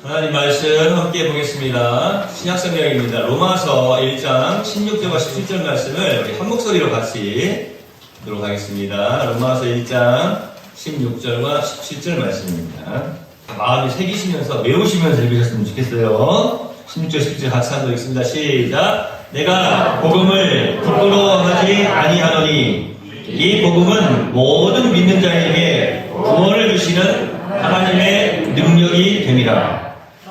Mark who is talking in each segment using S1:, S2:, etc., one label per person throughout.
S1: 하나님 말씀 함께 보겠습니다. 신약성경입니다. 로마서 1장 16절과 17절 말씀을 우리 한 목소리로 같이 보도록 하겠습니다. 로마서 1장 16절과 17절 말씀입니다. 마음에 새기시면서 외우시면서 읽으셨으면 좋겠어요. 16절 17절 같이 한번 읽습니다. 시작. 내가 복음을 부끄러워하지 아니하노니 이 복음은 모든 믿는 자에게 구원을 주시는 하나님의 능력이 됨이라.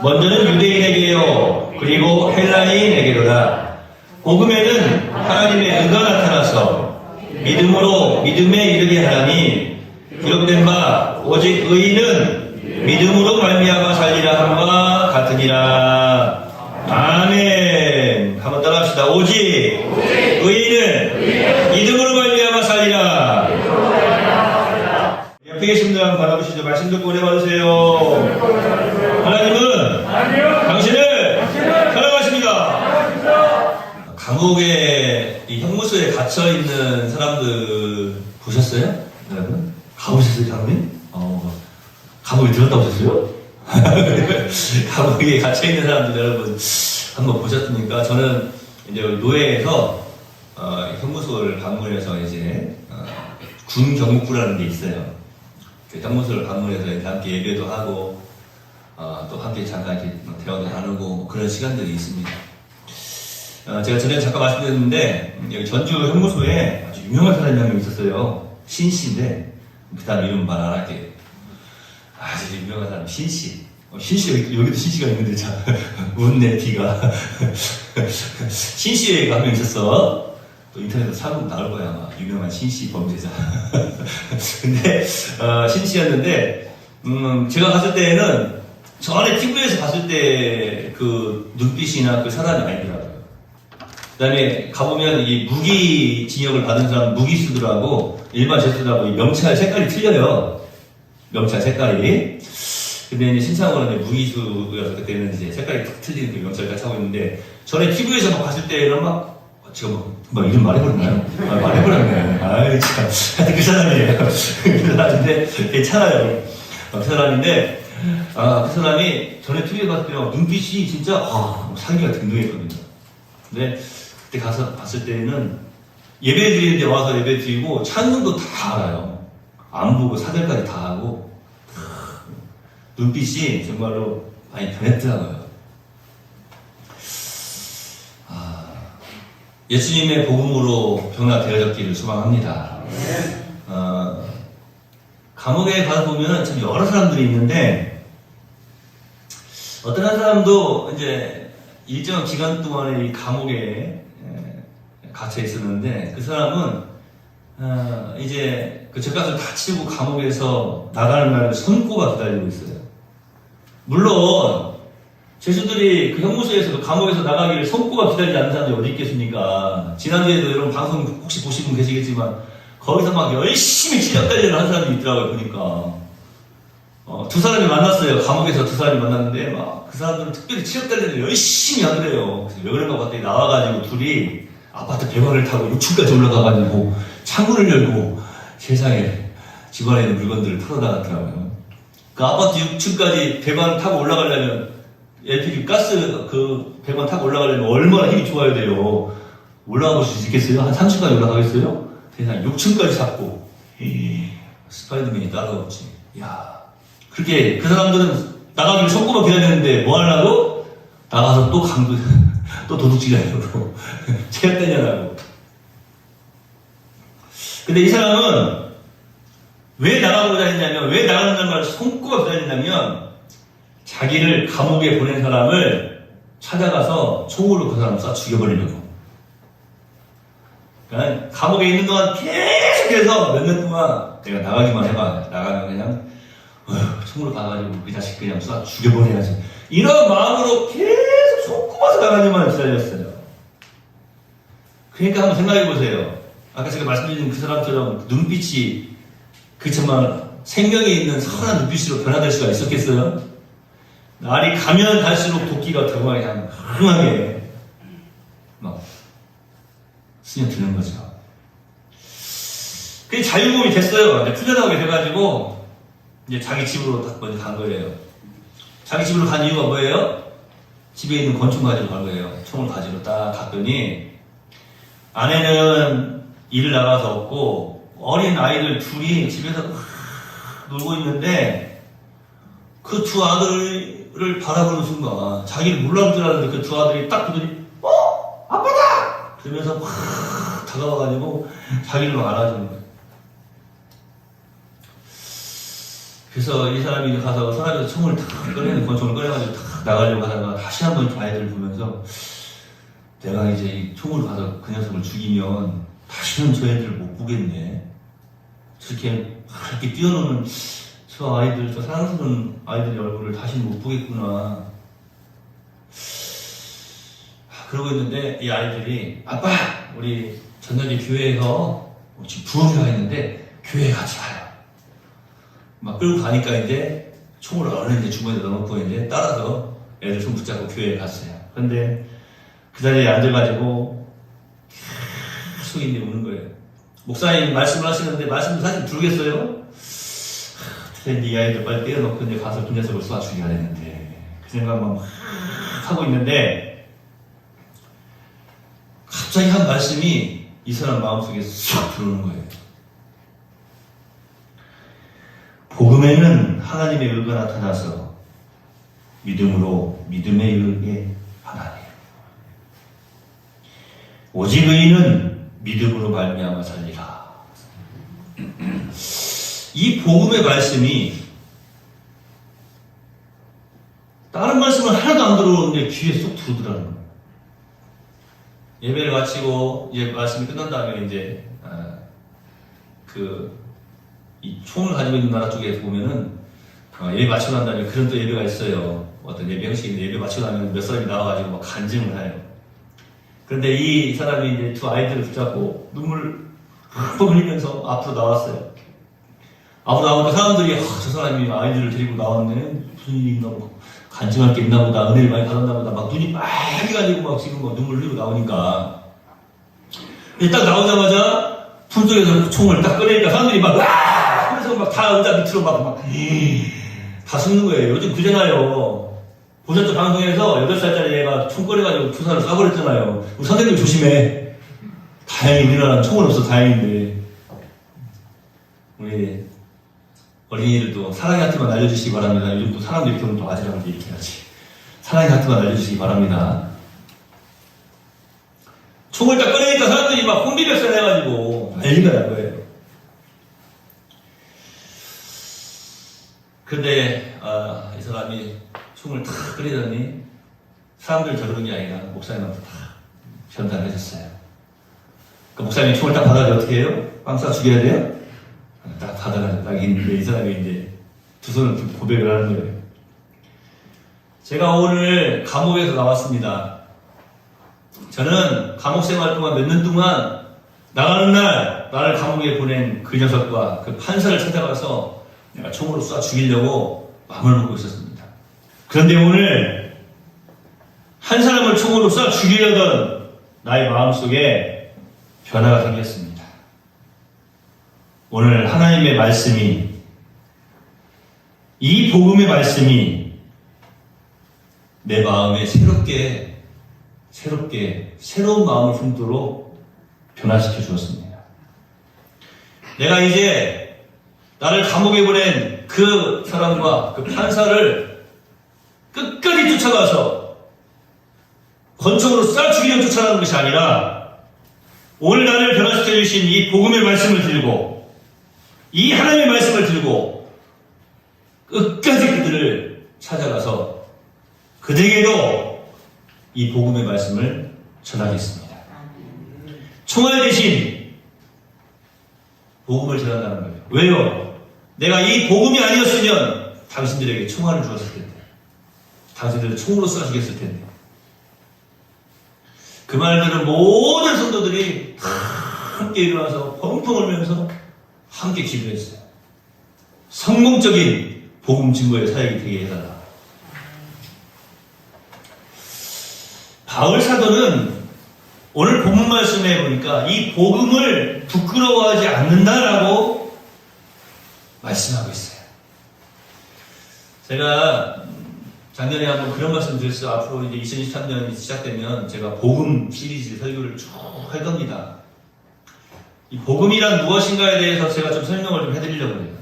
S1: 먼저는 유대인에게요 그리고 헬라인에게로다. 복음에는 하나님의 은혜가 나타나서 믿음으로 믿음에 이르게 하나니 기록된 바 오직 의인은 믿음으로 말미암아 살리라 함과 같으니라. 아멘. 한번 따라합시다. 오직 의인은 믿음으로 말미암아 살리라. 옆에 계신 분들 한번 받아보시죠. 말씀 듣고 은혜 받으세요. 하나님은 당신을 사랑하십니다. 감옥에 이 형무소에 갇혀 있는 사람들 보셨어요? 여러분? 가보셨어요, 장로님? 감옥에 들었다 오셨어요? 감옥에 갇혀 있는 사람들 여러분 한번 보셨습니까? 저는 이제 노예에서 형무소를 방문해서 이제 군 경복부라는 게 있어요. 그 형무소를 방문해서 이제 함께 예배도 하고 또 함께 잠깐 이렇게 대화도 나누고 그런 시간들이 있습니다. 제가 전에 잠깐 말씀드렸는데 여기 전주 형무소에 아주 유명한 사람이 한 명 있었어요. 신씨인데 그 다음 이름 말 안 할게요. 아주 유명한 사람 신씨. 신씨 여기도 신씨가 있는데 참 웃네 뒤가. 신씨가 한 명 있었어. 또 인터넷에서 찾아보면 나올 거야 아마. 유명한 신씨 범죄자. 근데 신씨였는데 제가 갔을 때에는 전에 TV에서 봤을 때 그 눈빛이나 그 사람이 아니더라고요. 그 다음에 가보면 이 무기 징역을 받은 사람 무기수들하고 일반 죄수들하고 이 명찰 색깔이 틀려요. 명찰 색깔이. 근데 이제 신상으로는 무기수여서 그때는 이제 색깔이 탁 틀린 그 명찰까지 하고 있는데 전에 TV에서 막 봤을 때는 막 제가 막 이름 말해버렸나요? 말해버렸네. 아이 참. 하여튼 그 사람이에요. 그 사람인데 괜찮아요. 그 사람인데 그 사람이 전에 TV에 봤을 때는 눈빛이 진짜 살기가 든든했거든요. 근데 그때 가서 봤을 때는 예배 드리는데 와서 예배 드리고 찬송도 다 알아요. 안보고 사절까지 다 하고 눈빛이 정말로 많이 변했더라고요. 예수님의 복음으로 변화되어졌기를 소망합니다. 감옥에 가보면 참 여러 사람들이 있는데 어떤 한 사람도 이제 일정 기간 동안에 이 감옥에 갇혀 있었는데 그 사람은 이제 그 죄값을 다 치르고 감옥에서 나가는 날을 손꼽아 기다리고 있어요. 물론 죄수들이 그 형무소에서 그 감옥에서 나가기를 손꼽아 기다리지 않는 사람들이 어디 있겠습니까? 지난주에도 여러분 방송 혹시 보신 분 계시겠지만 거기서 막 열심히 치료 관리를 하는 사람이 있더라고요. 보니까 두 사람이 만났어요. 감옥에서 두 사람이 만났는데 막 그 사람들은 특별히 치료 관리를 열심히 하더래요. 그래서 왜 그런가 봤더니 나와가지고 둘이 아파트 배관을 타고 6층까지 올라가가지고 창문을 열고 세상에 집안에 있는 물건들을 털어나갔더라고요. 그 아파트 6층까지 배관 타고 올라가려면 LPG 가스 그 배관 타고 올라가려면 얼마나 힘이 좋아야 돼요. 올라가 볼 수 있겠어요? 한 30층까지 올라가겠어요? 세상 6층까지 잡고 스파이더맨이 따라오지. 야, 그렇게 그 사람들은 나가기를 손꼽아 기다리는데 뭐 하려고? 나가서 또 또 도둑질하려고 체육대녀라고. 근데 이 사람은 왜 나가고자 했냐면 왜 나가는 말 손꼽아 기다리냐면 자기를 감옥에 보낸 사람을 찾아가서 총으로 그 사람을 쏴 죽여버리려고. 그러니까 감옥에 있는 동안 계속해서 몇 년 동안 내가 나가기만 해봐. 나가면 그냥 총으로 가가지고 그 자식 그냥 쏴 죽여버려야지. 이런 마음으로 계속 손꼽아서 나가기만 기다렸어요. 그러니까 한번 생각해보세요. 아까 제가 말씀드린 그 사람처럼 눈빛이 그 정말 생명에 있는 선한 눈빛으로 변화될 수가 있었겠어요? 날이 가면 갈수록 도끼가 더 그냥 흥하게 막 스며드는 거죠. 그게 자유몸이 됐어요. 이제 풀려나오게 돼가지고 이제 자기 집으로 딱 먼저 간 거예요. 자기 집으로 간 이유가 뭐예요? 집에 있는 권총 가지러 간 거예요. 총을 가지러 딱 갔더니 아내는 일을 나가서 없고 어린 아이들 둘이 집에서 놀고 있는데 그 두 아들을 바라보는 순간 자기를 몰라볼 줄 알았는데 그 두 아들이 딱 보더니 아빠다! 그러면서 확 다가와가지고 자기를 안아주는 거예요. 그래서 이 사람이 가서 서랍에서 총을 탁 꺼내는 권총을 꺼내가지고 탁 나가려고 하다가 다시 한번 아이들을 보면서 내가 이제 이 총으로 가서 그 녀석을 죽이면 다시는 저 애들을 못 보겠네. 저렇게 뛰어노는 저 아이들, 저 사랑스러운 아이들의 얼굴을 다시는 못 보겠구나. 그러고 있는데 이 아이들이 아빠! 우리 저녁에 교회에서 지금 부흥회가 있는데 교회에 같이 가요. 막 끌고 가니까 이제 총을 얼른 이제 주머니에 넣어놓고 이제 따라서 애들 손 붙잡고 교회에 갔어요. 그런데 그 자리에 앉아가지고 계속 이제 우는 거예요. 목사님 말씀을 하시는데 말씀도 사실 들겠어요? 어떻게 이 아이들 빨리 떼어놓고 이제 가서 그 녀석을 쏴 죽여야 되는데 그 생각만 막 하고 있는데 갑자기 한 말씀이 이 사람 마음속에 쏙 들어오는 거예요. 복음에는 하나님의 의가 나타나서 믿음으로 믿음에 이르게 하나님. 오직 의인은 믿음으로 말미암아 살리라. 이 복음의 말씀이 다른 말씀은 하나도 안 들어오는데 귀에 쏙 들어오더라는 거예요. 예배를 마치고 이제 말씀이 끝난 다음에 이제 이 총을 가지고 있는 나라 쪽에 보면은 예배 마치고 난 다음에 그런 또 예배가 있어요. 어떤 예배 형식인데 예배 마치고 나면 몇 사람이 나와가지고 막 간증을 해요. 그런데 이 사람이 이제 두 아이들을 붙잡고 눈물 흠뻑 흘리면서 앞으로 나왔어요. 앞으로 나오니까 사람들이 저 사람이 아이들을 데리고 나왔네. 무슨 일이 있나 보다. 간증할 게 있나 보다. 은혜를 많이 받았나 보다. 막 눈이 빨개가지고 막 지금 막 눈물 흘리고 나오니까. 근데 딱 나오자마자 품속에서 총을 딱 꺼내니까 사람들이 막 하면서 막 다 의자 밑으로 다 숨는 거예요. 요즘 그잖아요. 보셨죠? 방송에서 8살짜리 애가 총 꺼내가지고 두 사람 쏴버렸잖아요. 우리 선생님 조심해. 다행히 우리나라는 총은 없어 다행인데. 우리 어린이들도 사랑의 하트만 알려주시기 바랍니다. 요즘 또 사람들이 이렇게 오면 또 아지랑을 이렇게 하지. 사랑의 하트만 알려주시기 바랍니다. 총을 딱 꺼내니까 사람들이 막 혼비백산 해가지고 난리가 난 거예요. 근데 이 사람이 총을 탁 꺼내더니 사람들이 저러는 게 아니라 목사님한테 다 전달을 해줬어요. 그 목사님이 총을 딱 받아서 어떻게 해요? 빵 쏴 죽여야 돼요? 딱 받아가지고 딱 있는데 이 사람이 이제 두 손을 들고 고백을 하는 거예요. 제가 오늘 감옥에서 나왔습니다. 저는 감옥 생활 동안 몇 년 동안 나가는 날 나를 감옥에 보낸 그 녀석과 그 판사를 찾아가서 내가 총으로 쏴 죽이려고 마음을 먹고 있었습니다. 그런데 오늘 한 사람을 총으로 쏴 죽이려던 나의 마음속에 변화가 생겼습니다. 오늘 하나님의 말씀이, 이 복음의 말씀이 내 마음에 새로운 마음을 품도록 변화시켜 주었습니다. 내가 이제 나를 감옥에 보낸 그 사람과 그 판사를 끝까지 쫓아가서 권총으로 쏴 죽이려 쫓아가는 것이 아니라 오늘 나를 변화시켜 주신 이 복음의 말씀을 들고 이 하나님의 말씀을 들고 끝까지 그들을 찾아가서 그들에게도 이 복음의 말씀을 전하겠습니다. 총알 대신 복음을 전한다는 거예요. 왜요? 내가 이 복음이 아니었으면 당신들에게 총알을 주었을 텐데, 당신들을 총으로 쏴 죽였을 텐데. 그 말들은 모든 성도들이 다 함께 일어나서 펑펑 울면서 함께 기도했어요. 성공적인 복음 증거의 사역이 되게 해달라. 바울 사도는 오늘 본문 말씀에 보니까 이 복음을 부끄러워하지 않는다라고 말씀하고 있어요. 제가 작년에 한번 그런 말씀 드렸어요. 앞으로 이제 2023년이 시작되면 제가 복음 시리즈 설교를 쭉 할 겁니다. 이 복음이란 무엇인가에 대해서 제가 좀 설명을 좀 해드리려고 해요.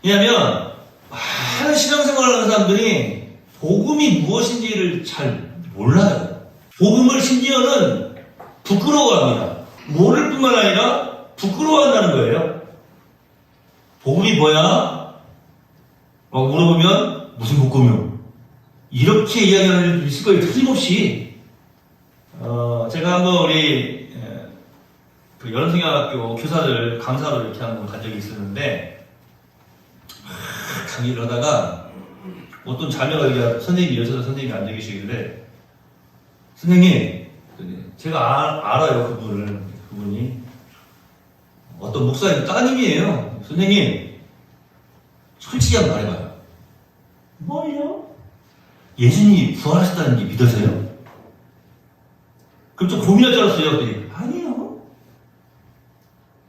S1: 왜냐하면 많은 신앙생활을 하는 사람들이 복음이 무엇인지를 잘 몰라요. 복음을 심지어는 부끄러워합니다. 모를 뿐만 아니라 부끄러워한다는 거예요. 복음이 뭐야? 막 물어보면 무슨 복음이요? 이렇게 이야기하는 일도 있을 거예요. 틀림없이. 제가 한번 우리 그 여름생활학교 교사들 강사로 이렇게 한번 간 적이 있었는데 강의를 하다가 어떤 자녀가 여기 선생님이 여자 선생님이 앉아 계시길래 선생님 제가 알아요 그분이 어떤 목사님 따님이에요. 선생님 솔직히 한번 말해봐요. 뭐예요? 예수님이 부활하셨다는 게 믿어져요? 그럼 좀 고민할 줄 알았어요. 그랬더니 아니요.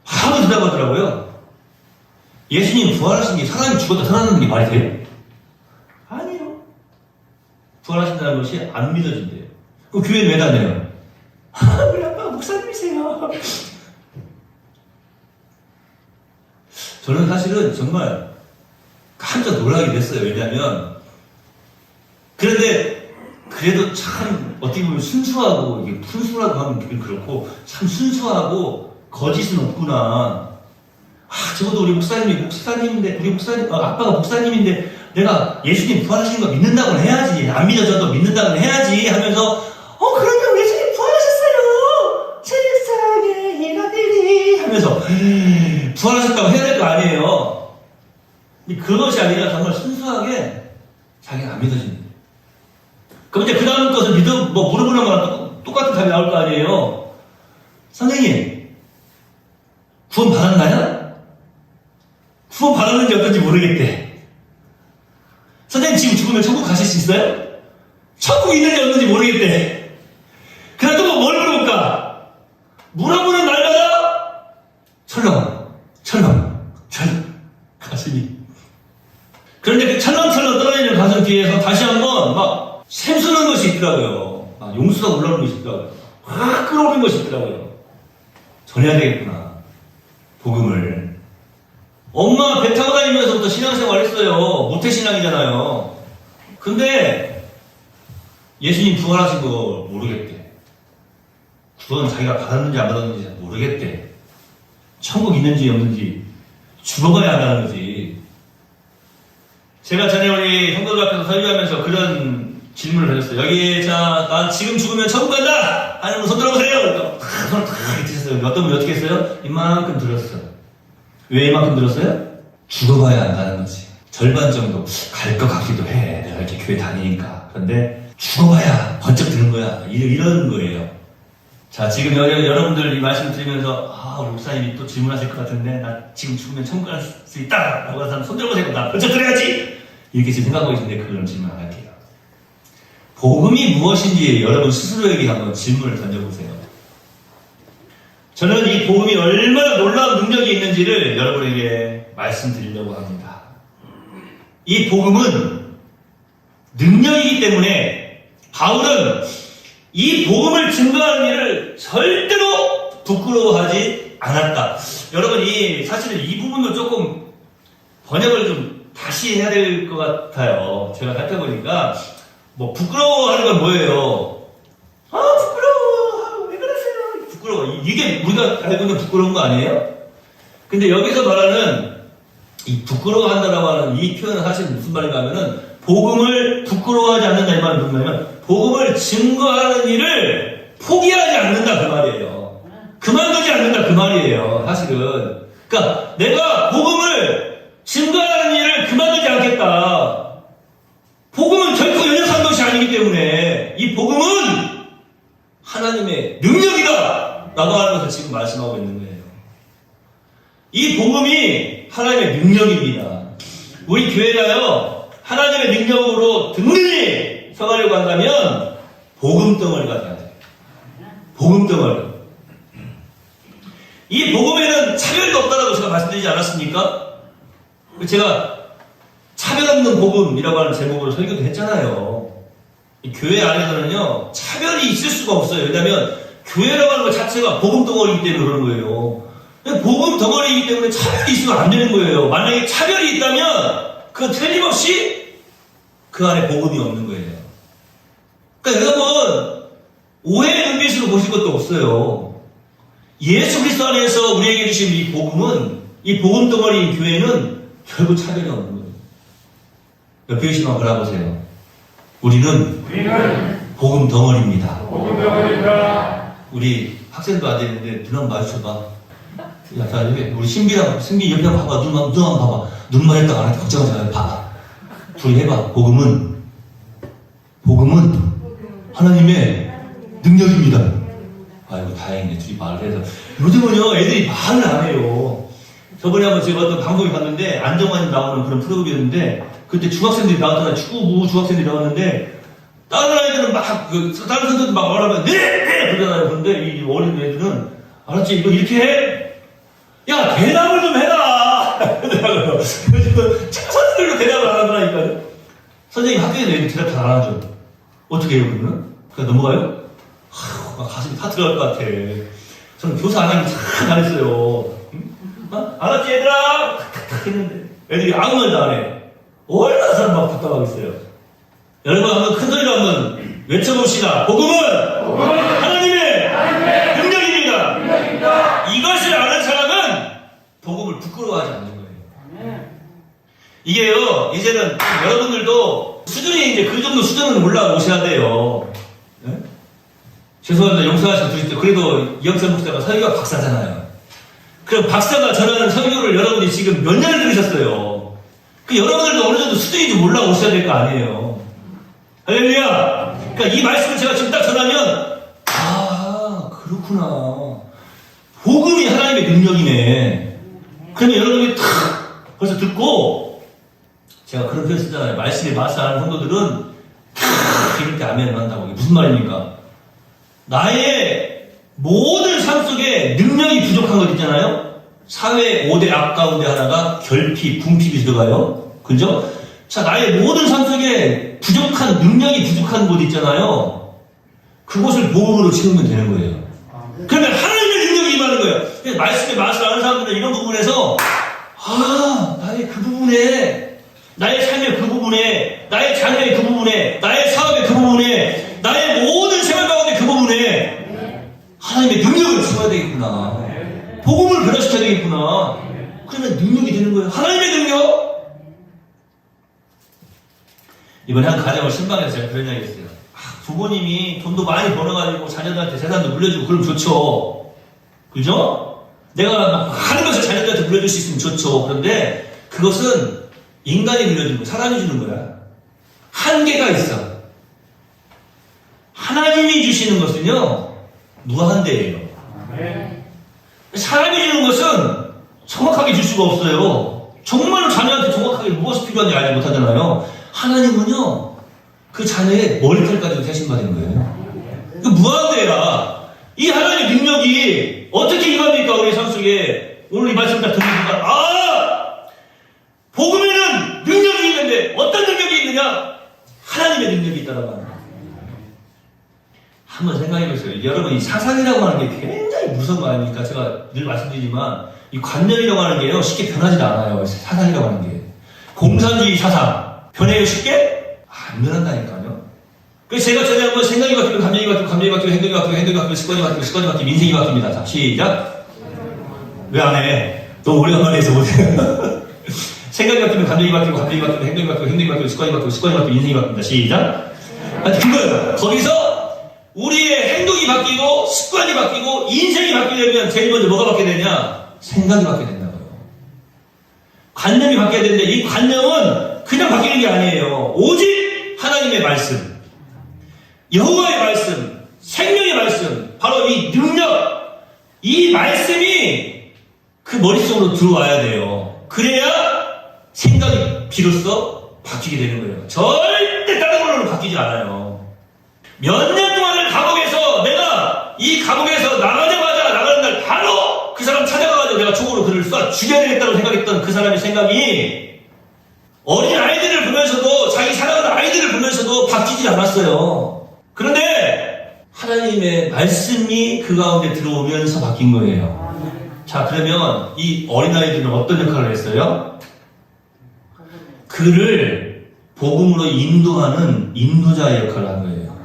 S1: 바로 대답하더라고요. 예수님 부활하신 게 사람이 죽었다 살아나는 게 말이 돼요? 아니요. 부활하신다는 것이 안 믿어진대요. 그럼 교회는 왜 다녀요? 우리 아빠가 목사님이세요. 저는 사실은 정말 깜짝 놀라게 됐어요. 왜냐하면 그런데 그래도 참 어떻게 보면 순수하고 이게 순수라고 하면 그렇고 참 순수하고 거짓은 없구나. 적어도 우리 목사님인데 우리 목사님 아빠가 목사님인데 내가 예수님 부활하신 거 믿는다고는 해야지. 안 믿어져도 믿는다고는 해야지 하면서 그럼요 예수님 부활하셨어요. 세상에 이가들이 하면서 부활하셨다고 해야 될 거 아니에요. 그것이 아니라 정말 순수하게 자기가 안 믿어집니다. 그럼 이제 그 다음 것을 물어보는 거랑 똑같은 답이 나올 거 아니에요. 선생님, 구원 받았나요? 구원 받았는지 어떤지 모르겠대. 선생님 지금 죽으면 천국 가실 수 있어요? 천국 있는지 없는지 모르겠대. 그래도 뭘 물어볼까? 물어보는 날마다 철렁 가슴이. 그런데 그 철렁철렁 떨어지는 가슴 뒤에서 다시 한번 막 샘솟는 것이 있더라고요. 용수가 올라오는 것이 있더라고요. 확 끌어오는 것이 있더라고요. 전해야 되겠구나. 복음을. 엄마 배 타고 다니면서부터 신앙생활 했어요. 모태신앙이잖아요. 근데 예수님 부활하신 거 모르겠대. 구원 자기가 받았는지 안 받았는지 잘 모르겠대. 천국 있는지 없는지 죽어봐야 한다는 거지. 제가 전에 우리 성도들 앞에서 설교하면서 그런 질문을 드렸어요. 여기 난 지금 죽으면 천국 간다! 하는 분 손 들어보세요! 손을 탁 드셨어요. 어떤 분이 어떻게 했어요? 이만큼 들었어요. 왜 이만큼 들었어요? 죽어봐야 안다는 거지. 절반 정도 갈 것 같기도 해. 내가 이렇게 교회 다니니까. 그런데 죽어봐야 번쩍 드는 거야. 이런 거예요. 자, 지금 여러분들 이 말씀 드리면서 우리 목사님이 또 질문하실 것 같은데 나 지금 죽으면 천국 갈 수 있다! 라고 하는 사람 손 들어보세요. 나 번쩍 들어야지! 이렇게 지금 생각하고 계신데 그런 질문 안 할게요. 복음이 무엇인지 여러분 스스로에게 한번 질문을 던져보세요. 저는 이 복음이 얼마나 놀라운 능력이 있는지를 여러분에게 말씀드리려고 합니다. 이 복음은 능력이기 때문에 바울은 이 복음을 증거하는 일을 절대로 부끄러워하지 않았다. 여러분 사실은 이 부분도 조금 번역을 좀 다시 해야 될 것 같아요. 제가 살펴보니까 부끄러워하는 건 뭐예요? 부끄러워. 왜 그러세요? 부끄러워. 이게 우리가 알고 있는 부끄러운 거 아니에요? 근데 여기서 말하는 이 부끄러워한다라고 하는 이 표현은 사실 무슨 말인가 하면은 복음을 부끄러워하지 않는다 이 말은 무슨 말이냐면 복음을 증거하는 일을 포기하지 않는다 그 말이에요. 그만두지 않는다 그 말이에요. 사실은. 그러니까 내가 복음을 증거하는 일을 그만두지 않겠다. 복음은 결코 연약한 것이 아니기 때문에 이 복음은 하나님의 능력이다 라고 하는 것을 지금 말씀하고 있는 거예요. 이 복음이 하나님의 능력입니다. 우리 교회가요 하나님의 능력으로 든든히 서가려고 한다면 복음덩어리가 돼야 돼요. 복음덩어리. 이 복음에는 차별도 없다라고 제가 말씀드리지 않았습니까? 제가 차별 없는 복음이라고 하는 제목으로 설교도 했잖아요. 이 교회 안에서는요, 차별이 있을 수가 없어요. 왜냐하면 교회라고 하는 것 자체가 복음 덩어리이기 때문에 그런 거예요. 복음 덩어리이기 때문에 차별이 있으면 안 되는 거예요. 만약에 차별이 있다면 그건 틀림없이 그 안에 복음이 없는 거예요. 그러니까 여러분, 오해의 눈빛으로 보실 것도 없어요. 예수 그리스도 안에서 우리에게 주신 이 복음은, 이 복음 덩어리인 교회는 결국 차별이 없는 거예요. 옆에 계신 분 알아보세요. 우리는 복음 덩어리입니다. 우리 학생도 안 되는데 눈 한번 마주쳐봐. 야, 자, 여기 우리 신비 옆에 한번 봐봐. 눈 한번 봐봐. 눈만 했다가 안 했다 걱정하지 말고 봐봐. 둘이 해봐. 복음은 하나님의 능력입니다. 아이고, 다행이네. 둘이 말을 해서. 요즘은요, 애들이 말을 안 해요. 저번에 한번 제가 어떤 방송에 갔는데, 안정환이 나오는 그런 프로그램이었는데, 그때 중학생들이 나왔잖아요. 축구부 중학생들이 나왔는데, 다른 아이들은 막, 다른 선수들 막 말하면, 네! 그러잖아요. 그런데 이 어린 애들은, 알았지? 이거 이렇게 해? 야, 대답을 좀 해라! 그러더라고요. 요즘은 선생님도 대답을 안 하더라니까요. 선생님 학교에서 애들 대답 잘 안 하죠. 어떻게 해요, 그러면? 그냥 넘어가요? 막 가슴이 다 들어갈 것 같아. 저는 교사 안 하면 참 잘했어요. 응? 알았지, 얘들아? 탁탁탁 했는데. 애들이 아무 말도 안 해. 얼마나 사람 막 답답하겠어요. 여러분, 한번 큰 소리로 한번 외쳐봅시다. 복음은 하나님의 능력입니다. 이것을 아는 사람은 복음을 부끄러워하지 않는 거예요. 이게요, 이제는 여러분들도 수준이 이제 그 정도 수준은 올라오셔야 돼요. 네? 죄송합니다. 용서하시고 주십시오. 그래도 이영선 목사가 설교가 박사잖아요. 그럼 박사가 전하는 설교를 여러분이 지금 몇 년을 들으셨어요. 그 여러분들도 어느 정도 수준이 좀 올라오셔야 될 거 아니에요. 할렐루야! 그러니까 이 말씀을 제가 지금 딱 전하면, 아, 그렇구나. 복음이 하나님의 능력이네. 그러면 여러분이 탁 벌써 듣고, 제가 그런 표현 쓰잖아요. 말씀에 맛을 아는 성도들은 탁 이럴 때 아멘을 한다고. 이게 무슨 말입니까? 나의 모든 삶 속에 능력이 부족한 것 있잖아요. 사회 5대 악 가운데 하나가 결핍, 궁핍이 들어가요. 그죠? 자, 나의 모든 삶 속에 부족한, 능력이 부족한 곳 있잖아요. 그곳을 복음으로 채우면 되는 거예요. 그러면 하나님의 능력이 임하는 거예요. 말씀의 맛을 아는 사람들은 이런 부분에서, 아, 나의 그 부분에, 나의 삶의 그 부분에, 나의 자녀의 그 부분에, 나의 사업의 그 부분에, 나의 모든 생활 가운데 그 부분에 하나님의 능력을 채워야 되겠구나. 복음을 변화시켜야 되겠구나. 그러면 능력이 되는 거예요. 하나님의 능력. 이번에 한 가정을 신방에서 제가 그런 이야기 했어요. 부모님이 돈도 많이 벌어가지고 자녀들한테 재산도 물려주고 그럼 좋죠. 그죠? 내가 막 하는 것을 자녀들한테 물려줄 수 있으면 좋죠. 그런데 그것은 인간이 물려주는 거야. 사람이 주는 거야. 한계가 있어. 하나님이 주시는 것은요, 무한대예요. 사람이 주는 것은 정확하게 줄 수가 없어요. 정말로 자녀한테 정확하게 무엇이 필요한지 알지 못하잖아요. 하나님은요, 그 자녀의 머리털까지도 대신받은 거예요. 그 무한대야. 이 하나님의 능력이 어떻게 임합니까? 우리 삶 속에. 오늘 이 말씀 다 들으니까, 아! 복음에는 능력이 있는데 어떤 능력이 있느냐? 하나님의 능력이 있다라고 하는 거예요. 한번 생각해 보세요. 여러분, 이 사상이라고 하는 게 굉장히 무서운 거 아닙니까? 제가 늘 말씀드리지만, 이 관념이라고 하는 게요, 쉽게 변하지도 않아요. 사상이라고 하는 게. 공산주의 사상. 변해요, 쉽게? 안 변한다니까요. 그래서 제가 전에 한번 생각이 바뀌고, 감정이 바뀌고, 감정이 바뀌고, 행동이 바뀌고, 행동이 바뀌고, 습관이 바뀌고, 습관이 바뀌고, 인생이 바뀝니다. 자, 시작. 왜 안 해? 너무 오래간만에 해서 못해. 생각이 바뀌면 감정이 바뀌고, 감정이 바뀌고, 행동이 바뀌고, 행동이 바뀌고, 습관이 바뀌고, 습관이 바뀌고, 인생이 바뀝니다. 시작. 아니, 그거예요. 거기서 우리의 행동이 바뀌고, 습관이 바뀌고, 인생이 바뀌려면 제일 먼저 뭐가 바뀌어야 되냐? 생각이 바뀌어야 된다고요. 관념이 바뀌어야 되는데, 이 관념은 그냥 바뀌는 게 아니에요. 오직 하나님의 말씀, 여호와의 말씀, 생명의 말씀, 바로 이 능력, 이 말씀이 그 머릿속으로 들어와야 돼요. 그래야 생각이 비로소 바뀌게 되는 거예요. 절대 다른 걸로는 바뀌지 않아요. 몇 년 동안을 감옥에서 내가 이 감옥에서 나가자마자 나가는 날 바로 그 사람 찾아가가지고 내가 총으로 그를 쏴 죽여야 되겠다고 생각했던 그 사람의 생각이 어린 아이들을 보면서도, 자기 사랑하는 아이들을 보면서도 바뀌지 않았어요. 그런데 하나님의 말씀이 그 가운데 들어오면서 바뀐 거예요. 자, 그러면 이 어린아이들은 어떤 역할을 했어요? 그를 복음으로 인도하는 인도자의 역할을 한 거예요.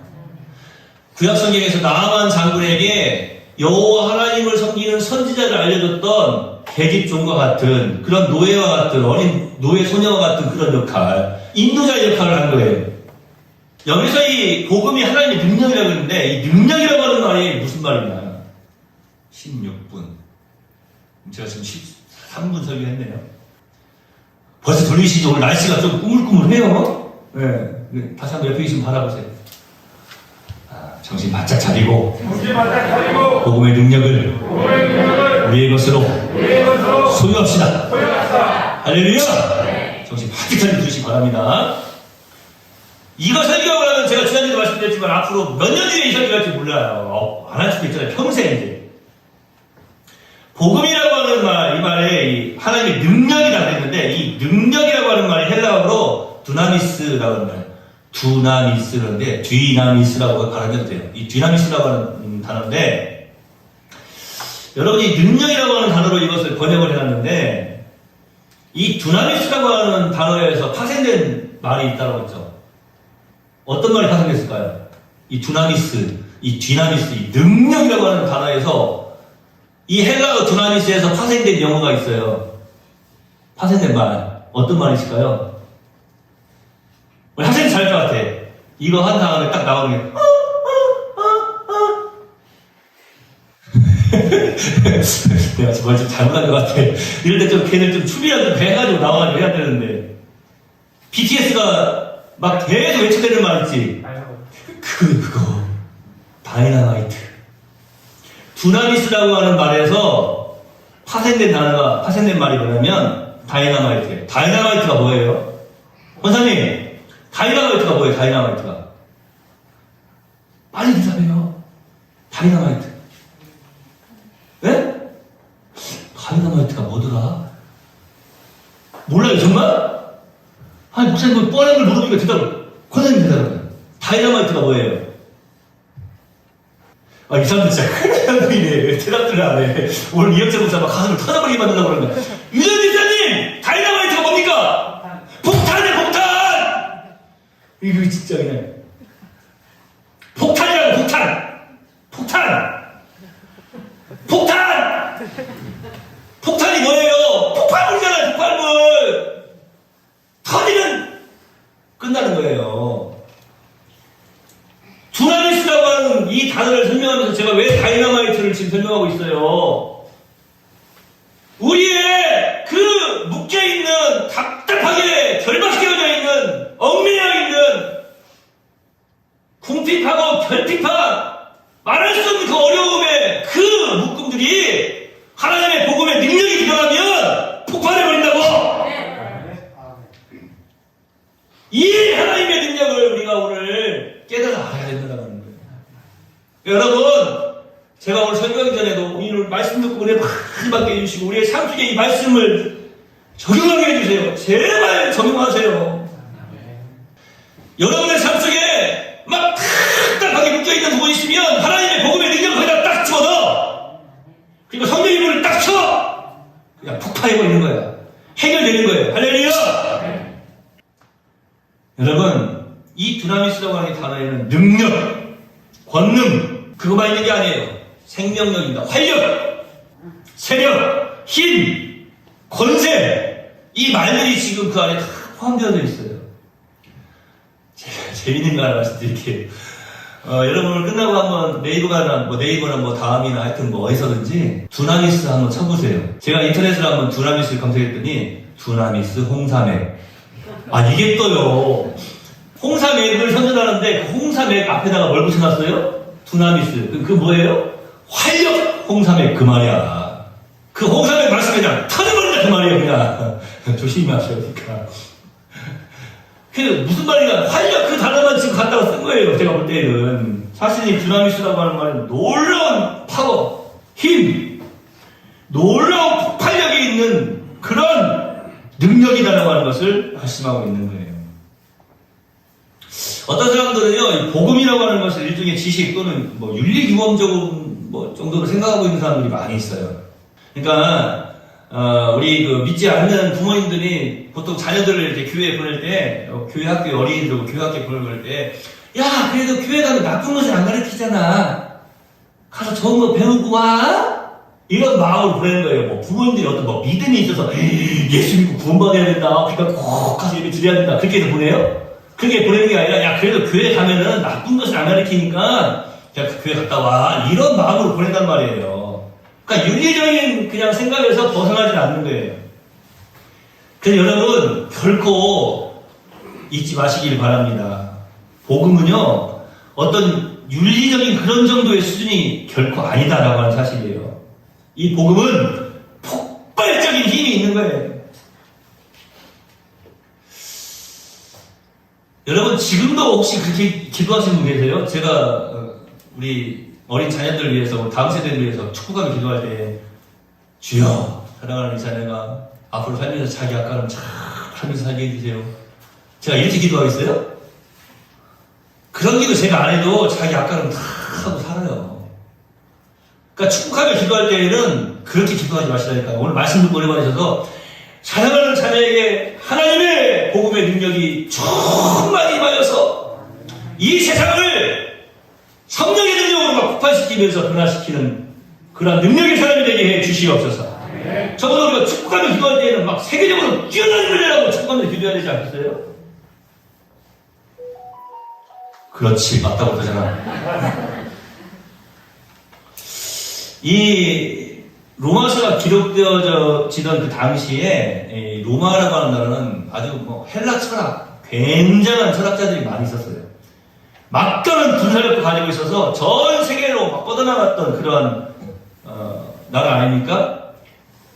S1: 구약성경에서 나아만 장군에게 여호와 하나님을 섬기는 선지자를 알려줬던 계집종과 같은 그런 노예와 같은 어린 노예 소녀와 같은 그런 역할, 인도자의 역할을 한 거예요. 여기서 이 복음이 하나님의 능력이라고 했는데, 이 능력이라고 하는 말이 무슨 말이냐? 16분. 제가 지금 13분 설교했네요. 벌써 돌리시죠? 오늘 날씨가 좀 꾸물꾸물해요. 네. 다시 한번 옆에 계시면 바라보세요. 정신 바짝 차리고 복음의 능력을 우리의 것으로 소유합시다. 할렐루야! 정신 바짝 차리고 주시기 바랍니다. 이거 설교하고 나면 제가 지난주에도 말씀드렸지만 앞으로 몇 년 뒤에 이 설교 할지 몰라요. 안 할 수도 있잖아요. 평생 이제. 복음이라고 하는 말, 이 말에 하나님의 능력이라고 했는데, 이 능력이라고 하는 말이 헬라어로 두나미스라고 하는 말. 두나미스인데, 뒤나미스라고 발음해도 돼요. 이 뒤나미스라고 하는 단어인데, 여러분이 능력이라고 하는 단어로 이것을 번역을 해놨는데, 이 두나미스라고 하는 단어에서 파생된 말이 있다고 했죠. 어떤 말이 파생됐을까요? 이 두나미스, 이 뒤나미스, 이 능력이라고 하는 단어에서 이 헬라어 두나미스에서 파생된 영어가 있어요. 파생된 말. 어떤 말이 있을까요? 우리 학생이 잘할 것 같아. 이거 한 다음에 딱 나오는 게 내가 정말 좀 잘못한 것 같아. 이럴 때 좀 걔들 좀 춤이라도 좀 배가지고 나와가지고 해야 되는데, BTS가 막 계속 외쳐대는 말 있지? 그거 다이너마이트. 두나미스라고 하는 말에서 파생된 말이 뭐냐면 다이너마이트예요. 다이너마이트가 뭐예요? 권사님, 다이너마이트가 뭐예요? 다이너마이트가 빨리 대답해요. 다이너마이트. 네? 다이너마이트가 뭐더라? 몰라요 정말? 아니 목사님 뻔한 걸 물어보니까 대답을, 권사님 대답을. 다이너마이트가 뭐예요? 이 사람들 진짜 큰일 난놈이네. 대답들을 안 해. 오늘 이혁재 목사 막 가슴을 터져버리게 만들려고 그러는 거야. 유전 목사님! 다이너마이트가 뭡니까? 폭탄이야, 폭탄! 이거 진짜 그냥. 폭탄이라고, 폭탄! 폭탄! 폭탄! 폭탄이 뭐예요? 폭발물이잖아요, 폭발물! 터지면 끝나는 거예요. 두나미스라고 하는 이 단어를 설명하면서 제가 왜 다이너마이트를 지금 설명하고 있어요? 우리의 그 묶여있는, 답답하게 결박시켜져 있는, 얽매여 있는, 궁핍하고 결핍한, 말할 수 없는 그 어려움의 그 묶음들이 하나님의 복음의 능력이 들어가면 폭발해버린다고! 이 하나님의 능력을 우리가 오늘 깨달아 알아야 된다는 거예요. 여러분, 제가 오늘 설교하기 전에도 오늘 말씀 듣고 은혜 많이 받게 해주시고 우리의 삶 속에 이 말씀을 적용하게 해주세요. 제발 적용하세요. 여러분의 삶 속에 막 답답하게 묶여있는 부분이 있으면 하나님의 복음의 능력을 거기다 딱 집어넣어. 그리고 성령의 문을 딱 쳐. 그냥 폭파해버리는 거야. 해결되는 거예요. 할렐루야! 여러분, 이 두나미스라고 하는 단어에는 능력, 권능, 그거만 있는 게 아니에요. 생명력입니다. 활력, 세력, 힘, 권세, 이 말들이 지금 그 안에 다 포함되어 있어요. 제가 재밌는 거 하나 말씀드릴게요. 여러분 오늘 끝나고 한번 네이버나 다음이나 하여튼 어디서든지 두나미스 한번 쳐보세요. 제가 인터넷으로 한번 두나미스를 검색했더니 두나미스 홍삼액. 이게 떠요. 홍삼액을 선전하는데 그 홍삼액 앞에다가 뭘 붙여놨어요? 두나미스. 그 뭐예요? 활력 홍삼액 그 말이야. 그 홍삼액 말씀 그냥 터져버린다 그 말이에요. 그냥 조심히 하셔야 되니까. 그 무슨 말이냐? 활력 그 단어만 지금 갖다가 쓴 거예요. 제가 볼 때는. 사실 이 두나미스라고 하는 말은 놀라운 파워, 힘, 놀라운 폭발력이 있는 그런 능력이다라고 하는 것을 말씀하고 있는 거예요. 어떤 사람들은요, 이 복음이라고 하는 것을 일종의 지식 또는 뭐 윤리규범적인 뭐 정도로 생각하고 있는 사람들이 많이 있어요. 그러니까 우리 그 믿지 않는 부모님들이 보통 자녀들을 이렇게 교회에 보낼 때, 교회 학교에 어린이들 교회 학교에 보낼 때, 야, 그래도 교회 가면 나쁜 것을 안 가르치잖아. 가서 좋은 거 배우고 와. 이런 마음으로 보내는 거예요. 뭐 부모님들이 어떤 뭐 믿음이 있어서 예수 믿고 구원받아야 된다. 그러니까 꼭 가서 예배 드려야 된다. 그렇게 해서 보내요? 그렇게 보내는 게 아니라, 야, 그래도 교회 가면은 나쁜 것을 안 가르치니까 그냥 교회 갔다 와. 이런 마음으로 보낸단 말이에요. 그러니까 윤리적인 그냥 생각에서 벗어나지 않는 거예요. 그래서 여러분, 결코 잊지 마시길 바랍니다. 복음은요, 어떤 윤리적인 그런 정도의 수준이 결코 아니다라고 하는 사실이에요. 이 복음은 폭발적인 힘이 있는 거예요. 여러분, 지금도 혹시 그렇게 기도하시는 분 계세요? 제가 우리 어린 자녀들을 위해서, 다음 세대를 위해서 축복하며 기도할 때, 주여, 사랑하는 이 자녀가 앞으로 살면서 자기 아까는 잘 하면서 살게 해주세요. 제가 이렇게 기도하겠어요? 그런 기도 제가 안 해도 자기 아까는 다 하고 살아요. 그러니까 축복하며 기도할 때에는 그렇게 기도하지 마시라니까요. 오늘 말씀 듣고 오래 받으셔서 사랑하는 자녀에게 하나님의 복음의 능력이 충만히 임하여서 이 세상을 성령의 능력으로 막 폭발시키면서 변화시키는 그런 능력의 사람이 되게 해 주시옵소서. 적어도 우리가 축복하며 기도할 때에는 막 세계적으로 뛰어난 은혜라고 축복하며 기도해야 되지 않겠어요? 그렇지, 맞다고 그러잖아. 이 로마서가 기록되어지던 그 당시에 로마라고 하는 나라는 아주 뭐 헬라 철학, 굉장한 철학자들이 많이 있었어요. 막강한 군사력도 가지고 있어서 전 세계로 막 뻗어나갔던 그러한 나라 아닙니까?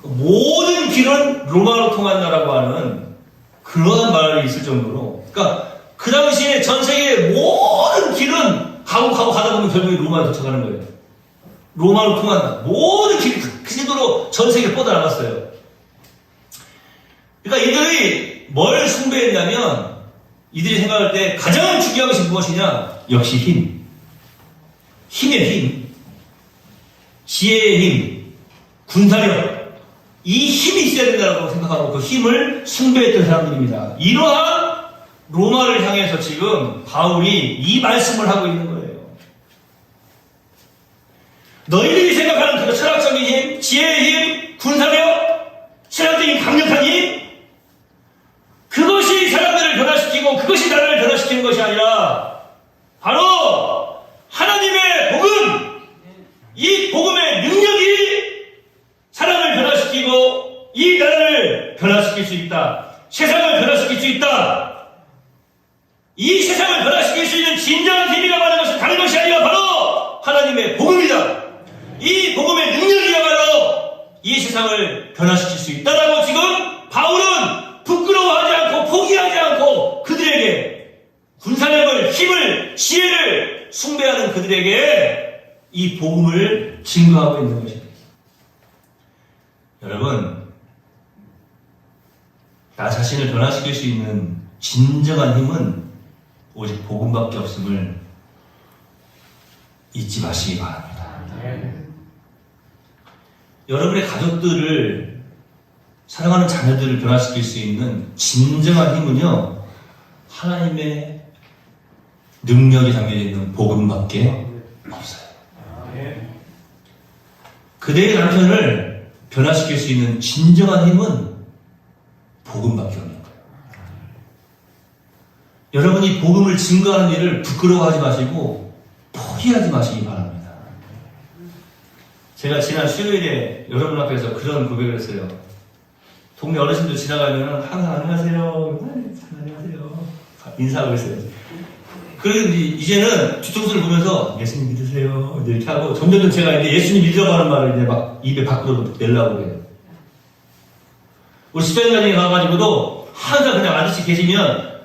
S1: 모든 길은 로마로 통한 나라고 하는 그러한 말이 있을 정도로, 그러니까 그 당시에 전 세계의 모든 길은 가다 보면 결국에 로마에 도착하는 거예요. 로마로 통한다. 모든 길이 그 정도로 전 세계에 뻗어나갔어요. 그러니까 이들이 뭘 숭배했냐면, 이들이 생각할 때 가장 중요한 것이 무엇이냐? 역시 힘. 힘의 힘. 지혜의 힘. 군사력. 이 힘이 있어야 된다고 생각하고 그 힘을 숭배했던 사람들입니다. 이러한 로마를 향해서 지금 바울이 이 말씀을 하고 있는 거예요. 너희들이 생각하는 그 철학적인 힘, 지혜의 힘, 군사력, 철학적인 강력한 힘, 그것이 사람들을 변화시키고 그것이 나라를 변화시키는 것이 아니라 바로 하나님의 복음, 이 복음의 능력이 사람을 변화시키고 이 나라를 변화시킬 수 있다. 세상을 변화시킬 수 있다. 이 세상을 변화시킬 수 있는 진정한 힘이라고 하는 것은 다른 것이 아니라 바로 하나님의 복음이다. 이 복음의 능력이야말로 이 세상을 변화시킬 수 있다라고 지금 바울은 부끄러워하지 않고 포기하지 않고 그들에게 군사력을, 힘을, 지혜를 숭배하는 그들에게 이 복음을 증거하고 있는 것입니다. 여러분, 나 자신을 변화시킬 수 있는 진정한 힘은 오직 복음밖에 없음을 잊지 마시기 바랍니다. 여러분의 가족들을, 사랑하는 자녀들을 변화시킬 수 있는 진정한 힘은요, 하나님의 능력이 담겨져 있는 복음밖에 없어요. 그대의 남편을 변화시킬 수 있는 진정한 힘은 복음밖에 없는 거예요. 여러분이 복음을 증거하는 일을 부끄러워하지 마시고 포기하지 마시기 바랍니다. 제가 지난 수요일에 여러분 앞에서 그런 고백을 했어요. 동네 어르신들 지나가면 항상 안녕하세요. 안녕하세요. 인사하고 있어요. 그리고 이제는 뒤통수를 보면서 예수님 믿으세요. 이렇게 하고 점점 제가 이제 예수님 믿으라고 하는 말을 이제 막 입에 밖으로 내려고 해요. 우리 집사님까지 가가지고도 항상 그냥 아저씨 계시면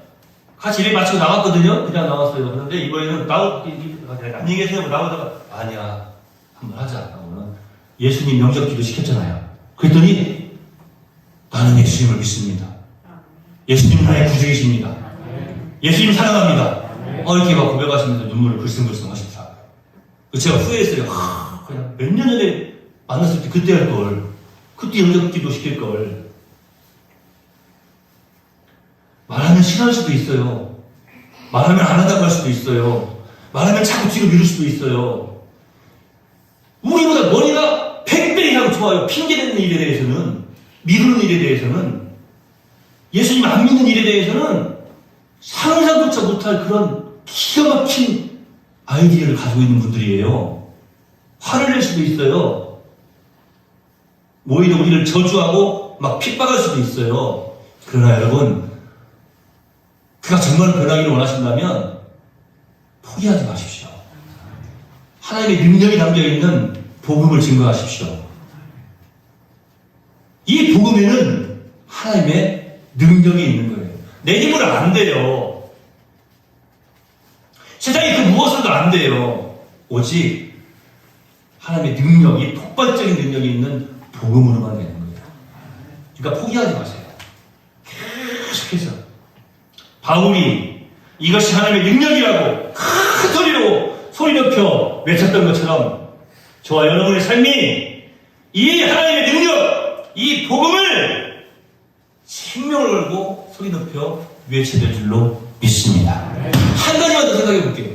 S1: 같이 일 마치고 나왔거든요. 그냥 나왔어요. 그런데 이번에는 안녕히 계세요. 나오다가 아니야. 한번 하자. 예수님 영접기도 시켰잖아요. 그랬더니 나는 예수님을 믿습니다. 예수님 나의 구주이십니다. 예수님 사랑합니다. 이렇게 막 고백하시면서 눈물을 글썽글썽 하십니다. 제가 후회했어요. 그냥 몇 년 전에 만났을 때 그때 할 걸. 그때 영접기도 시킬 걸. 말하면 싫어할 수도 있어요. 말하면 안 한다고 할 수도 있어요. 말하면 자꾸 뒤로 미룰 수도 있어요. 우리보다 머리가 100배 이상 좋아요. 핑계대는 일에 대해서는, 미루는 일에 대해서는, 예수님 안 믿는 일에 대해서는 상상조차 못할 그런 기가 막힌 아이디어를 가지고 있는 분들이에요. 화를 낼 수도 있어요. 오히려 우리를 저주하고 막 핍박할 수도 있어요. 그러나 여러분, 그가 정말 변하기를 원하신다면 포기하지 마십시오. 하나님의 능력이 담겨있는 복음을 증거하십시오. 이 복음에는 하나님의 능력이 있는 거예요. 내 힘으로 안 돼요. 세상에 그 무엇으로도 안 돼요. 오직 하나님의 능력이, 폭발적인 능력이 있는 복음으로만 되는 거예요. 그러니까 포기하지 마세요. 계속해서 바울이 이것이 하나님의 능력이라고 큰 소리로 소리 높여 외쳤던 것처럼 저와 여러분의 삶이 이 하나님의 능력, 이 복음을 생명을 걸고 소리 높여 외쳐야 될 줄로 믿습니다. 한 가지만 더 생각해 볼게요.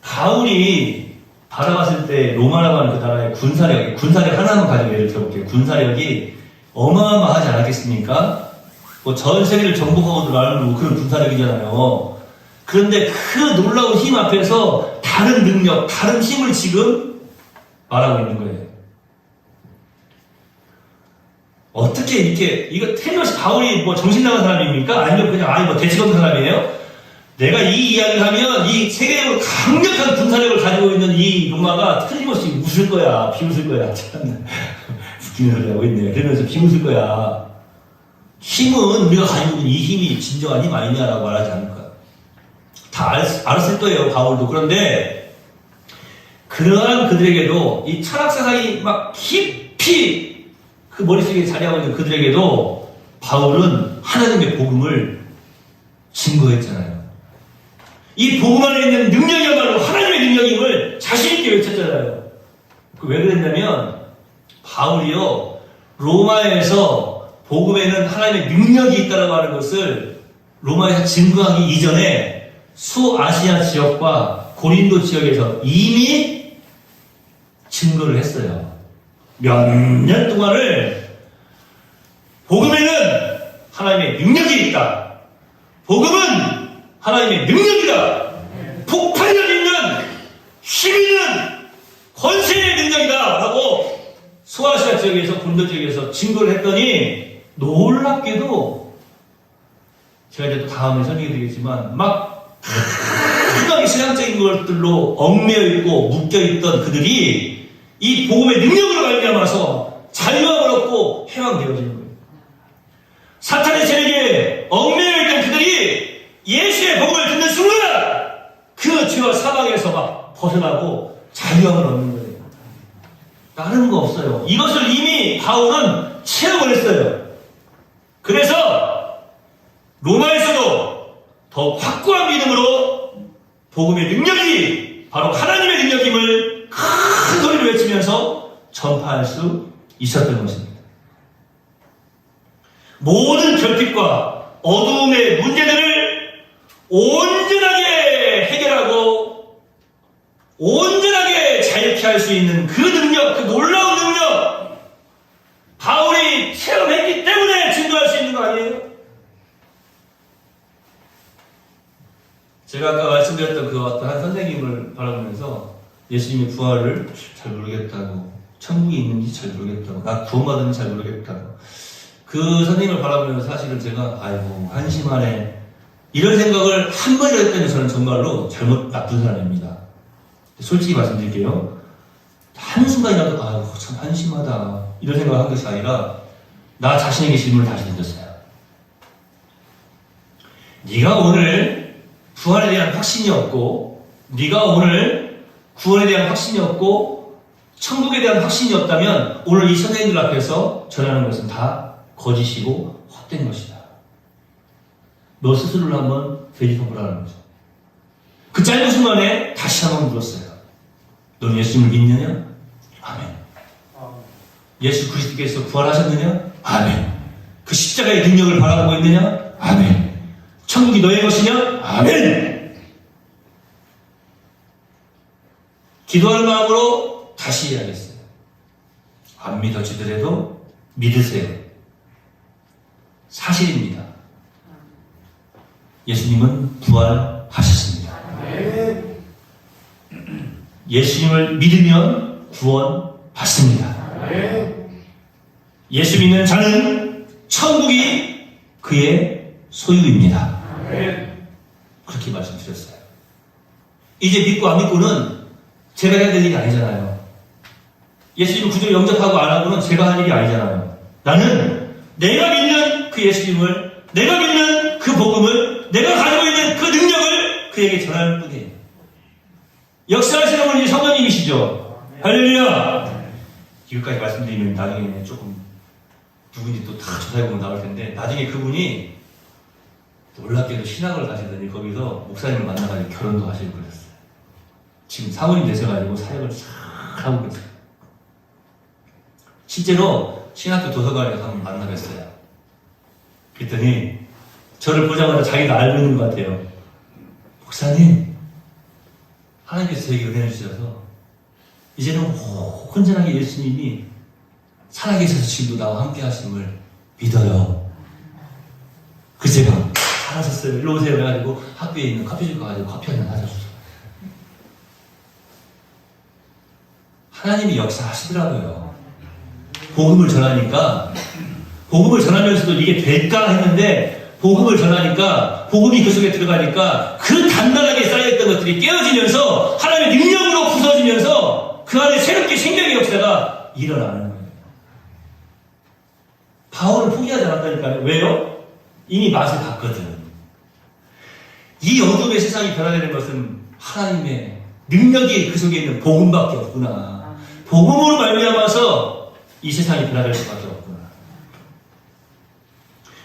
S1: 바울이 바라봤을 때 로마라고 하는 그 나라의 군사력 하나만 가지고 예를 들어볼게요. 군사력이 어마어마하지 않았겠습니까? 뭐 전 세계를 정복하고 들어가는 그런 군사력이잖아요. 그런데 그 놀라운 힘 앞에서 다른 능력, 다른 힘을 지금 말하고 있는 거예요. 어떻게 이거 틀림없이 바울이 뭐 정신 나간 사람입니까? 아니면 그냥 뭐 대책 없는 사람이에요? 내가 이 이야기를 하면 이 세계적으로 강력한 군사력을 가지고 있는 이 로마가 틀림없이 웃을 거야, 비웃을 거야. 참 웃기는 소리 하고 있네. 그러면서 비웃을 거야. 힘은 우리가 가지고 있는 이 힘이 진정한 힘 아니냐라고 말하지 않을까. 다 알았을 거예요, 바울도. 그런데 그러한 그들에게도 이 철학 사상이 막 깊이 그 머릿속에 자리하고 있는 그들에게도 바울은 하나님의 복음을 증거했잖아요. 이 복음 안에 있는 능력이야말로 하나님의 능력임을 자신있게 외쳤잖아요. 왜 그랬냐면 바울이요, 로마에서 복음에는 하나님의 능력이 있다고 하는 것을 로마에서 증거하기 이전에 수아시아 지역과 고린도 지역에서 이미 증거를 했어요. 몇 년 동안을 복음에는 하나님의 능력이 있다. 복음은 하나님의 능력이다. 폭발력 있는 힘 있는 권세의 능력이다. 라고 소아시아 지역에서 고린도 지역에서 증거를 했더니 놀랍게도 제가 이제 또 다음에 설명해 드리겠지만 막 크게 신앙적인 것들로 얽매여 있고 묶여 있던 그들이 이 복음의 능력으로 말미암아서 자유함을 얻고 해방되어지는 거예요. 사탄의 세력에 얽매여 있던 그들이 예수의 복음을 듣는 순간 그 죄와 사망에서 막 벗어나고 자유함을 얻는 거예요. 다른 거 없어요. 이것을 이미 바울은 체험을 했어요. 그래서 로마에서도 더욱 확고한 믿음으로 복음의 능력이 바로 하나님의 능력임을 큰 소리를 외치면서 전파할 수 있었던 것입니다. 모든 결핍과 어두움의 문제들을 온전하게 해결하고 온전하게 자유케 할 수 있는 그 능력, 그 놀라운 능력, 바울이 체험했기 때문에 증거할 수 있는 거 아니에요? 제가 아까 말씀드렸던 그 어떤 한 선생님을 바라보면서 예수님의 부활을 잘 모르겠다고, 천국이 있는지 잘 모르겠다고, 나 구원받았는지 잘 모르겠다고, 그 선생님을 바라보면서 사실은 제가 아이고 한심하네 이런 생각을 한 번이라도 했다면 저는 정말로 잘못 나쁜 사람입니다. 솔직히 말씀드릴게요. 한순간이라도 아이고 참 한심하다 이런 생각을 한 것이 아니라 나 자신에게 질문을 다시 던졌어요. 네가 오늘 부활에 대한 확신이 없고, 네가 오늘 구원에 대한 확신이 없고 천국에 대한 확신이 없다면 오늘 이 선생님들 앞에서 전하는 것은 다 거짓이고 헛된 것이다. 너 스스로를 한번 되짚어보라는 거죠. 그 짧은 순간에 다시 한번 물었어요. 너는 예수님을 믿느냐? 아멘. 예수 그리스도께서 부활하셨느냐? 아멘. 그 십자가의 능력을 바라보고 있느냐? 아멘. 천국이 너의 것이냐? 아멘. 기도하는 마음으로 다시 이야기했어요. 안 믿어지더라도 믿으세요. 사실입니다. 예수님은 부활하셨습니다. 예수님을 믿으면 구원받습니다. 예수 믿는 자는 천국이 그의 소유입니다. 그렇게 말씀드렸어요. 이제 믿고 안 믿고는 제가 해야 될 일이 아니잖아요. 예수님을 구주로 영접하고 안 하고는 제가 할 일이 아니잖아요. 나는 내가 믿는 그 예수님을, 내가 믿는 그 복음을, 내가 가지고 있는 그 능력을 그에게 전할 뿐이에요. 역사하시는 분이 성도님이시죠. 할렐루야. 이것까지 말씀드리면 나중에 조금 누군지 또 다 조사해보면 나올 텐데, 나중에 그분이 놀랍게도 신학을 가시더니 거기서 목사님을 만나가지고 결혼도 하시고 그랬어요. 지금 사모님 되셔가지고 사역을 싹 하고 계세요. 실제로 신학교 도서관에서 한번 만나뵀어요. 그랬더니 저를 보자마자 자기가 알고 있는 것 같아요. 목사님, 하나님께서 저에게 은혜를 주셔서 이제는 온전하게 예수님이 살아계셔서 지금도 나와 함께 하심을 믿어요. 그 제가 잘하셨어요. 일로 오세요. 해가지고 학교에 있는 커피숍 가가지고 커피 한잔 하셨어요. 하나님이 역사하시더라고요. 복음을 전하니까, 복음을 전하면서도 이게 될까 했는데, 복음을 전하니까, 복음이 그 속에 들어가니까, 그 단단하게 쌓여있던 것들이 깨어지면서, 하나님의 능력으로 부서지면서, 그 안에 새롭게 생명의 역사가 일어나는 거예요. 바울은 포기하지 않았다니까요. 왜요? 이미 맛을 봤거든. 이 어둠의 세상이 변화되는 것은 하나님의 능력이 그 속에 있는 복음밖에 없구나. 복음으로 말미암아서 이 세상이 변화될 수밖에 없구나.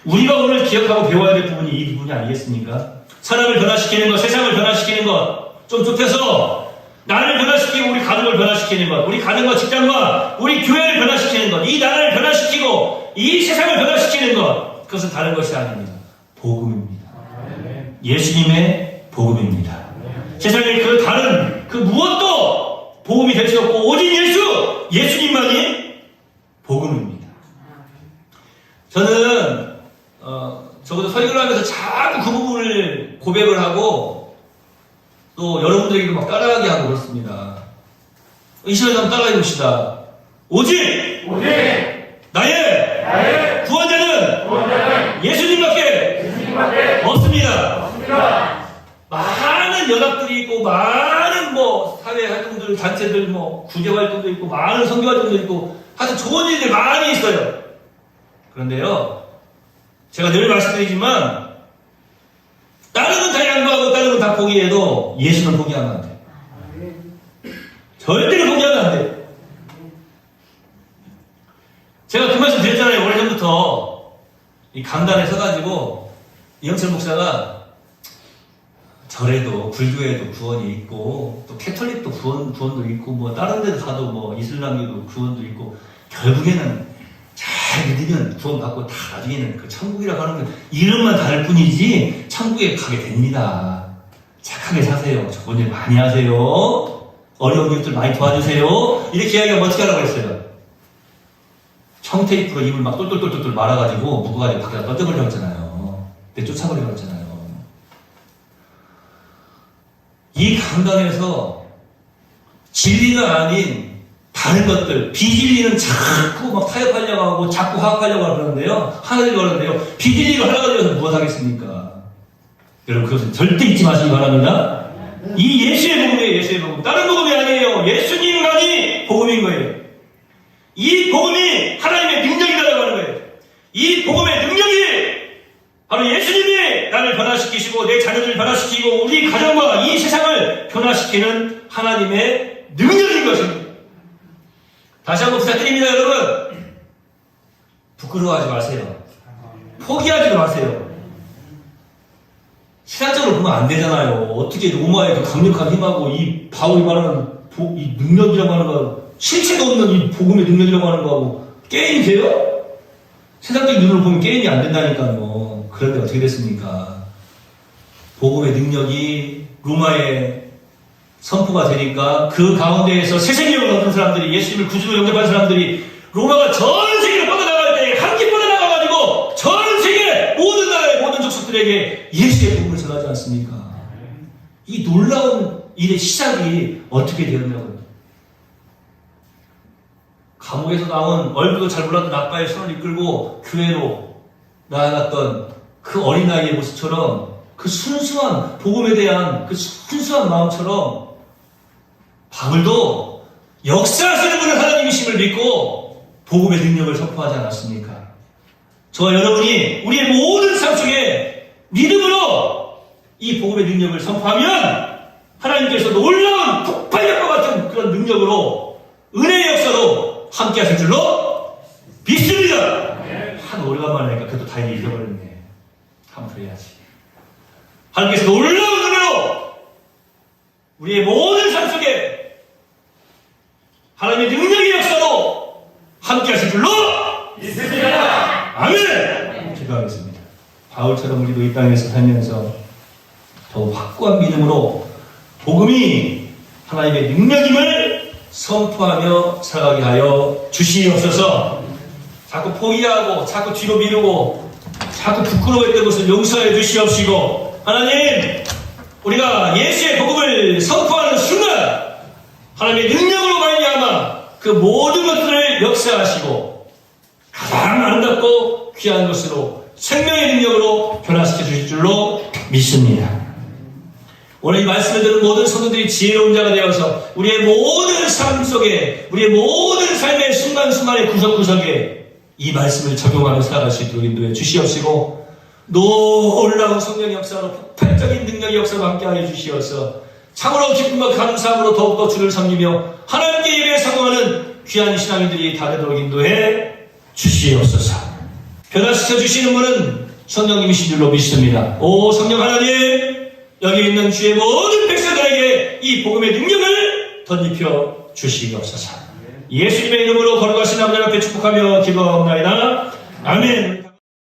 S1: 우리가 오늘 기억하고 배워야 될 부분이 이 부분이 아니겠습니까? 사람을 변화시키는 것, 세상을 변화시키는 것, 좀 좁혀서 나를 변화시키고 우리 가족을 변화시키는 것, 우리 가정과 직장과 우리 교회를 변화시키는 것, 이 나라를 변화시키고 이 세상을 변화시키는 것, 그것은 다른 것이 아닙니다. 복음입니다. 예수님의 복음입니다. 세상에 그 다른 그 무엇도 복음이 될 수 없고 오직 예수님만이 복음입니다. 저는 적어도 설교를 하면서 자꾸 그 부분을 고백을 하고 또 여러분들에게도 막 따라하게 하고 그렇습니다. 이 시간에 한번 따라해 봅시다. 오직 나의 구원자는 예수님밖에 없습니다. 많은 연합들이 있고 많은 사회 활동들, 단체들, 구제 활동도 있고 많은 선교 활동도 있고 하여튼 좋은 일들 많이 있어요. 그런데요, 제가 늘 말씀드리지만 다른 건 다 양보하고 다른 건 다 포기해도 예수는 포기하면 안 돼요. 절대로 포기하면 안 돼요. 제가 그 말씀 드렸잖아요. 오래전부터 이 강단에 서가지고 이영철 목사가 절에도 불교에도 구원이 있고 또 캐톨릭도 구원도 있고 다른 데도 가도 이슬람교도 구원도 있고 결국에는 잘 믿으면 구원받고 다 나중에는 그 천국이라고 하는 건 이름만 다를 뿐이지 천국에 가게 됩니다. 착하게 사세요. 좋은 일 많이 하세요. 어려운 일들 많이 도와주세요. 이렇게 이야기하면 어떻게 하라고 했어요? 청테이프로 입을 막 똘똘똘똘 말아가지고 묶어가지고 밖에다 떠들어버리려고 했잖아요. 쫓아버리려고 했잖아요. 이 강단에서 진리가 아닌 다른 것들, 비진리는 자꾸 타협하려고 하고 자꾸 화합하려고 하는데요. 하려고 하는데요. 비진리로 하려고 해서 무엇 하겠습니까? 여러분, 그것은 절대 잊지 마시기 바랍니다. 이 예수의 복음이에요. 예수의 복음. 다른 복음이 아니에요. 예수님만이 복음인 거예요. 이 복음이 하나님의 능력이라고 하는 거예요. 이 복음의 능력이 바로 예수님이 나를 변화시키시고 내 자녀들을 변화시키고 우리 가정과 이 세상을 변화시키는 하나님의 능력인 것입니다. 다시 한번 부탁드립니다, 여러분. 부끄러워하지 마세요. 포기하지도 마세요. 신학적으로 보면 안 되잖아요. 어떻게 로마의 그 강력한 힘하고 이 바울이 말하는 이 능력이라고 하는 거, 실체가 없는 이 복음의 능력이라고 하는 거하고 게임이 돼요? 세상적인 눈으로 보면 게임이 안 된다니까요. 그런데 어떻게 됐습니까? 복음의 능력이 로마에 선포가 되니까 그 가운데에서 새 생명을 얻은 사람들이, 예수님을 구주로 영접한 사람들이 로마가 전 세계로 뻗어나갈 때 함께 뻗어나가가지고 전 세계 모든 나라의 모든 족속들에게 예수의 복음을 전하지 않습니까? 이 놀라운 일의 시작이 어떻게 되었냐고요. 감옥에서 나온 얼굴도 잘 몰랐던 아빠의 손을 이끌고 교회로 나아갔던 그 어린아이의 모습처럼, 그 순수한 복음에 대한 그 순수한 마음처럼 바울도 역사하시는 분은 하나님이심을 믿고 복음의 능력을 선포하지 않았습니까? 저와 여러분이 우리의 모든 삶 속에 믿음으로 이 복음의 능력을 선포하면 하나님께서 놀라운 폭발력과 같은 그런 능력으로 은혜의 역사로 함께 하실 줄로 믿습니다. 한 오래간만에 하니까 그것도 다행히 잊어버렸네. 한번 더 해야지. 하나님께서 놀라운 은혜로 우리의 모든 삶 속에 하나님의 능력의 역사로 함께 하실 줄로 믿습니다. 아멘. 기도하겠습니다. 바울처럼 우리도 이 땅에서 살면서 더욱 확고한 믿음으로 복음이 하나님의 능력임을 선포하며 살아가게 하여 주시옵소서. 자꾸 포기하고 자꾸 뒤로 미루고 자꾸 부끄러워했던 것을 용서해 주시옵시고, 하나님, 우리가 예수의 복음을 선포하는 순간 하나님의 능력으로 말미암아 그 모든 것들을 역사하시고 가장 아름답고 귀한 것으로 생명의 능력으로 변화시켜 주실 줄로 믿습니다. 오늘 이 말씀을 들은 모든 성도들이 지혜로운 자가 되어서 우리의 모든 삶 속에, 우리의 모든 삶의 순간순간의 구석구석에 이 말씀을 적용하며 살아갈 수 있도록 인도해 주시옵시고, 놀라운 성령의 역사로, 폭발적인 능력의 역사로 함께하여 주시어서 참으로 기쁨과 감사함으로 더욱더 주를 섬기며 하나님께 예배에 성공하는 귀한 신앙인들이 다 되도록 인도해 주시옵소서. 변화시켜 주시는 분은 성령님이신 줄로 믿습니다. 오 성령 하나님, 여기 있는 주의 모든 백성들에게 이 복음의 능력을 덧입혀 주시옵소서. 예수님의 이름으로 거룩하신 아버지 앞에 축복하며 기도하옵나이다. 아멘.